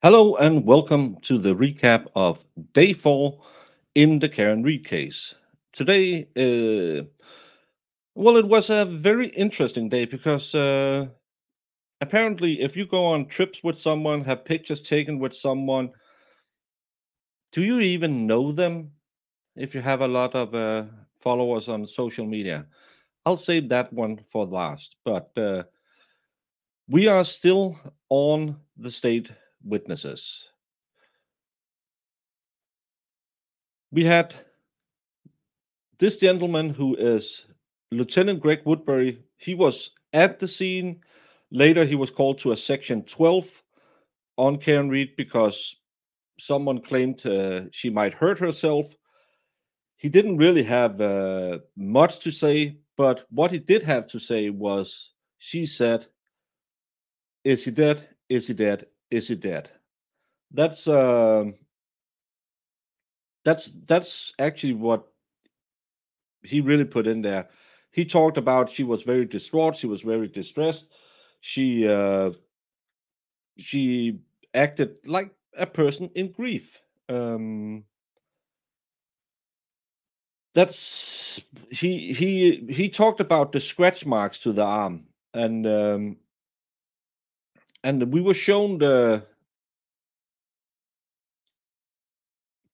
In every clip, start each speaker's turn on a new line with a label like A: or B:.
A: Hello and welcome to the recap of day 4 in the Karen Reed case. Today, it was a very interesting day because apparently, if you go on trips with someone, have pictures taken with someone, do you even know them if you have a lot of followers on social media? I'll save that one for last, but we are still on the state witnesses. We had this gentleman who is Lieutenant Greg Woodbury. He was at the scene. Later, he was called to a section 12 on Karen Reed because someone claimed she might hurt herself. He didn't really have much to say, but what he did have to say was she said, "Is he dead? Is he dead? Is he dead?" That's that's actually what he really put in there. He talked about she was very distraught, she was very distressed. She she acted like a person in grief. That's he talked about the scratch marks to the arm, and we were shown the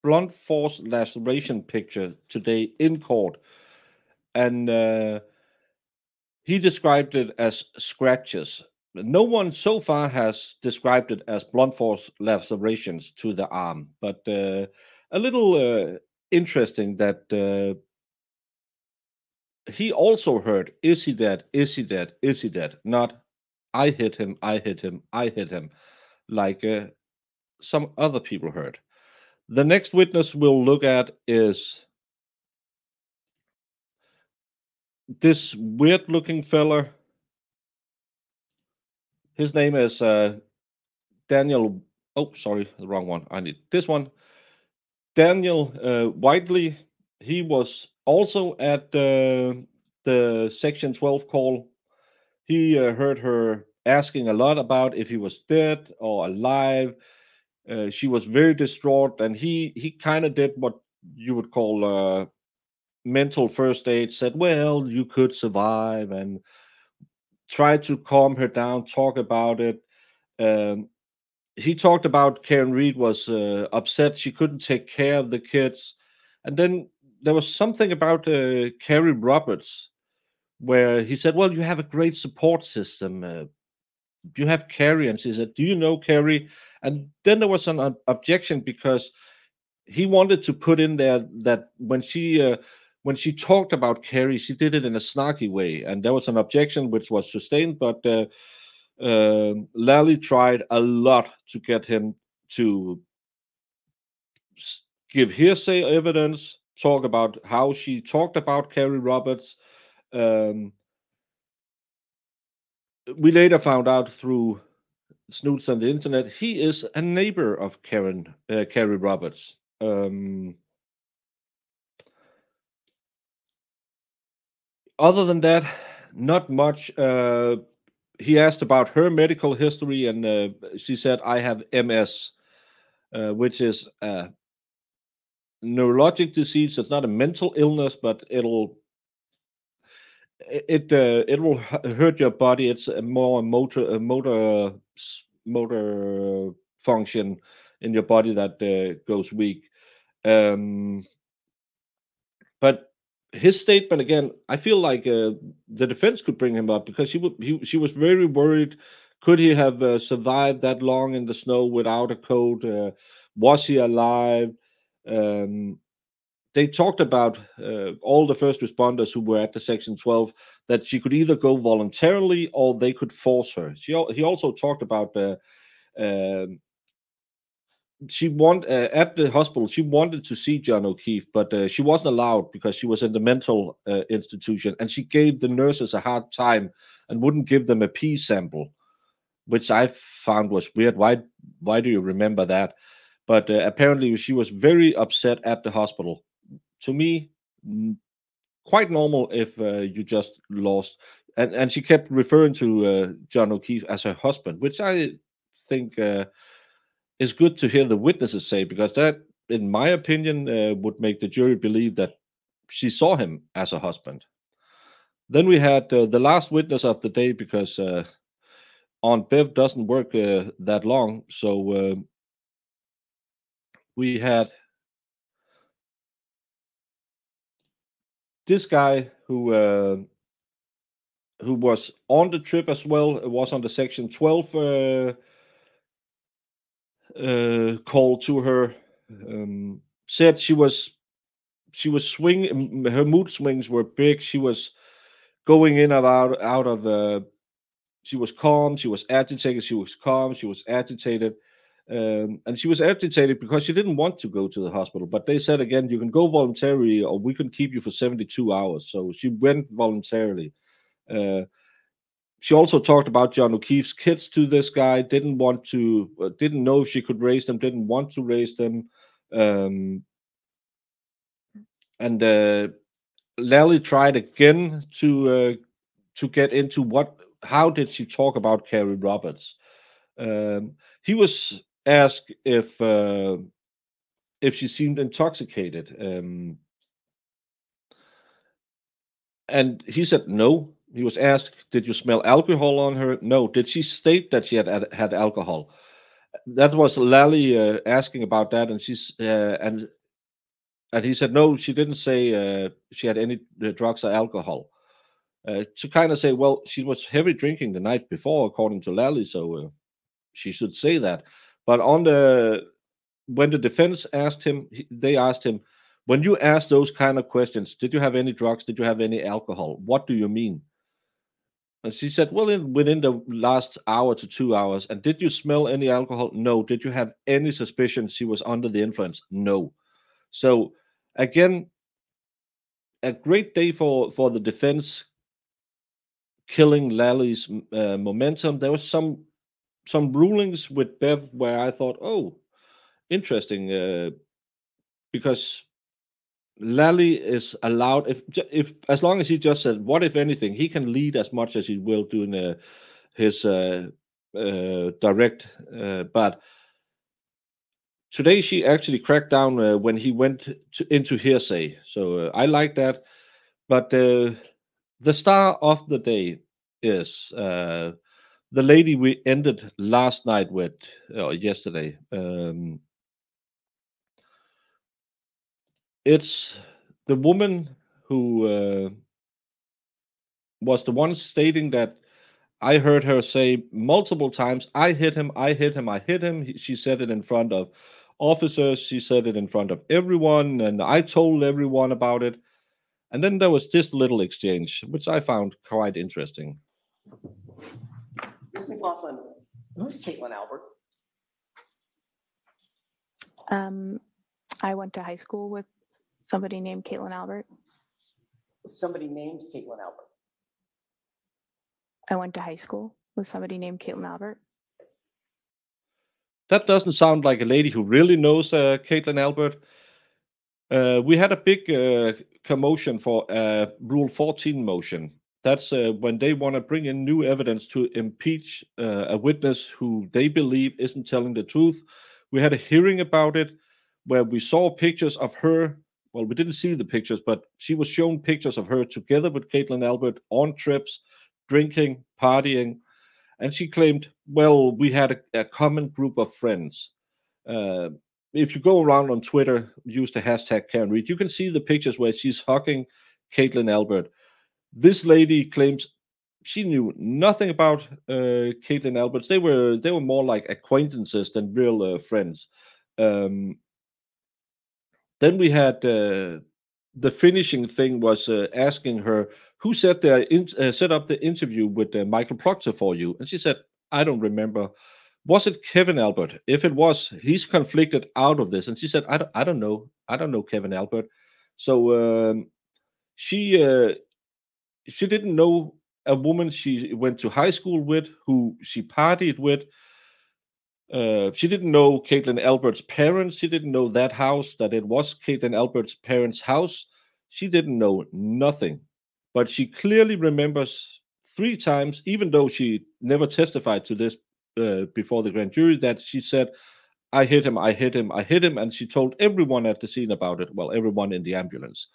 A: blunt force laceration picture today in court, and he described it as scratches. No one so far has described it as blunt force lacerations to the arm, but a little interesting that he also heard, "Is he dead? Is he dead? Is he dead?" Not, "I hit him, I hit him, I hit him," like some other people heard. The next witness we'll look at is this weird looking fella. His name is Daniel. Oh, sorry, the wrong one. I need this one. Daniel Whitley. He was also at the Section 12 call. He heard her asking a lot about if he was dead or alive. She was very distraught, and he kind of did what you would call mental first aid. Said, "Well, you could survive," and tried to calm her down, talk about it. Um, he talked about Karen Reed was upset she couldn't take care of the kids, and then there was something about Carrie Roberts where he said, "Well, you have a great support system. You have Carrie," and she said, "Do you know Carrie?" And then there was an objection because he wanted to put in there that when she talked about Carrie, she did it in a snarky way, and there was an objection which was sustained, but. Lally tried a lot to get him to give hearsay evidence, talk about how she talked about Carrie Roberts. Um, we later found out through snoots on the internet he is a neighbor of Carrie Roberts. Other than that, not much. He asked about her medical history, and she said, "I have MS," which is neurologic disease. It's not a mental illness, but it will hurt your body. It's a more motor function in your body that goes weak. Um, but his statement again, I feel like the defense could bring him up because she was very worried. Could he have survived that long in the snow without a coat? Was he alive? Um, they talked about all the first responders who were at the Section 12 that she could either go voluntarily or they could force her. He also talked about um at the hospital. She wanted to see John O'Keefe, but she wasn't allowed because she was in the mental institution, and she gave the nurses a hard time and wouldn't give them a pee sample, which I found was weird. Why do you remember that? But apparently she was very upset at the hospital. To me, quite normal if you just lost. And she kept referring to John O'Keefe as her husband, which I think it's good to hear the witnesses say, because that, in my opinion, would make the jury believe that she saw him as a husband. Then we had the last witness of the day, because Aunt Bev doesn't work that long, so we had this guy who was on the trip as well. It was on the Section 12 call to her. Said she was swinging. Her mood swings were big. She was going in and out of. She was calm. She was agitated. She was calm. She was agitated. And she was agitated because she didn't want to go to the hospital. But they said again, you can go voluntarily, or we can keep you for 72 hours. So she went voluntarily. She also talked about John O'Keefe's kids to this guy. Didn't know if she could raise them. Didn't want to raise them. And Lally tried again to get into how did she talk about Carrie Roberts. He was asked if she seemed intoxicated, and he said no. He was asked, "Did you smell alcohol on her?" No. Did she state that she had alcohol? That was Lally asking about that, and she's and he said no. She didn't say she had any drugs or alcohol. To kind of say, well, she was heavy drinking the night before, according to Lally, so she should say that. But when the defense asked him, they asked him, when you ask those kind of questions, did you have any drugs? Did you have any alcohol? What do you mean? And she said, well, within the last hour to 2 hours. And did you smell any alcohol? No. Did you have any suspicion she was under the influence? No. So again, a great day for the defense, killing Lally's momentum. There was some rulings with Bev where I thought, oh, interesting, because Lally is allowed, if as long as he just said, what if anything, he can lead as much as he will do in his direct. But today she actually cracked down when he went into hearsay. So I like that. But the star of the day is the lady we ended last night with, or yesterday. It's the woman who was the one stating that I heard her say multiple times, I hit him, I hit him, I hit him. She said it in front of officers, she said it in front of everyone, and I told everyone about it. And then there was this little exchange, which I found quite interesting.
B: Miss McLaughlin, who's Caitlin Albert?
C: I went to high school with somebody named Caitlin Albert.
B: Somebody named Caitlin Albert.
C: I went to high school with somebody named Caitlin Albert.
A: That doesn't sound like a lady who really knows Caitlin Albert. We had a big commotion for Rule 14 motion. That's when they want to bring in new evidence to impeach a witness who they believe isn't telling the truth. We had a hearing about it where we saw pictures of her. Well, we didn't see the pictures, but she was shown pictures of her together with Caitlin Albert on trips, drinking, partying. And she claimed, well, we had a common group of friends. If you go around on Twitter, use the hashtag Karen Reed, you can see the pictures where she's hugging Caitlin Albert. This lady claims she knew nothing about Caitlin Albert. They were more like acquaintances than real friends. Then we had the finishing thing was asking her who set up the interview with Michael Proctor for you, and she said, I don't remember. Was it Kevin Albert? If it was, he's conflicted out of this. And she said, I don't know. I don't know Kevin Albert. So she didn't know a woman she went to high school with, who she partied with. She didn't know Caitlin Albert's parents. She didn't know that house, that it was Caitlin Albert's parents' house. She didn't know nothing. But she clearly remembers 3 times, even though she never testified to this before the grand jury, that she said, I hit him, I hit him, I hit him. And she told everyone at the scene about it. Well, everyone in the ambulance.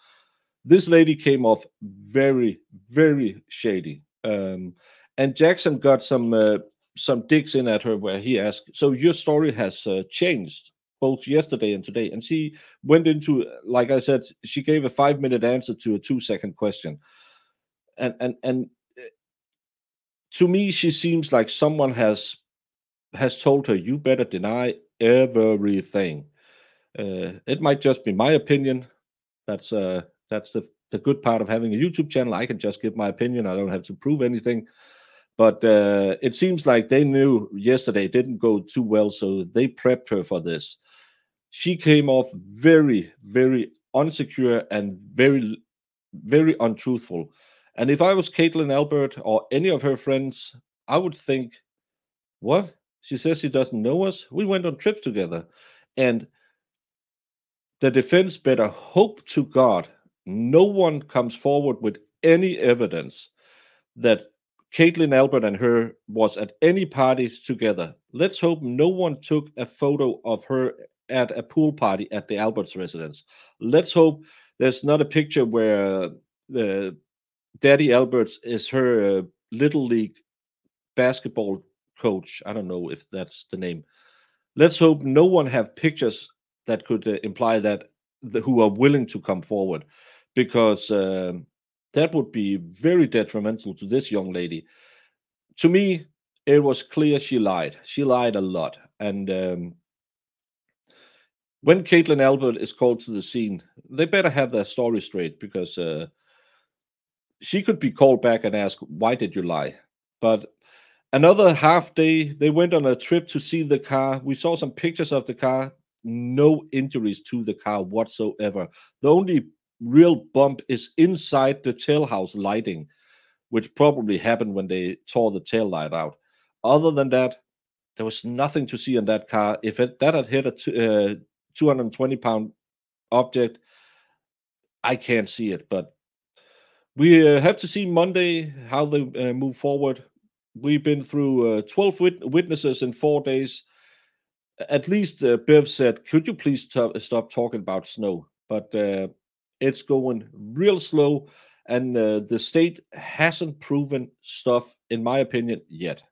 A: This lady came off very, very shady. And Jackson got some digs in at her where he asked, "So your story has changed both yesterday and today?" And she went into, like I said, she gave a 5-minute answer to a 2-second question. And to me, she seems like someone has told her, "You better deny everything." It might just be my opinion. That's the good part of having a YouTube channel. I can just give my opinion. I don't have to prove anything. But it seems like they knew yesterday didn't go too well, so they prepped her for this. She came off very, very unsecure and very, very untruthful. And if I was Caitlin Albert or any of her friends, I would think, what? She says she doesn't know us. We went on trips together. And the defense better hope to God no one comes forward with any evidence that Caitlin Albert and her was at any parties together. Let's hope no one took a photo of her at a pool party at the Albert's residence. Let's hope there's not a picture where Daddy Alberts is her little league basketball coach. I don't know if that's the name. Let's hope no one have pictures that could imply that who are willing to come forward, because that would be very detrimental to this young lady. To me, it was clear she lied. She lied a lot. And when Caitlin Albert is called to the scene, they better have their story straight, because she could be called back and asked, "Why did you lie?" But another half day, they went on a trip to see the car. We saw some pictures of the car. No injuries to the car whatsoever. The only real bump is inside the tailhouse lighting, which probably happened when they tore the tail light out. Other than that, there was nothing to see in that car. If that had hit a 220-pound object, I can't see it. But we have to see Monday how they move forward. We've been through 12 witnesses in 4 days. At least Bev said, "Could you please stop talking about snow?" But it's going real slow, and the state hasn't proven stuff, in my opinion, yet.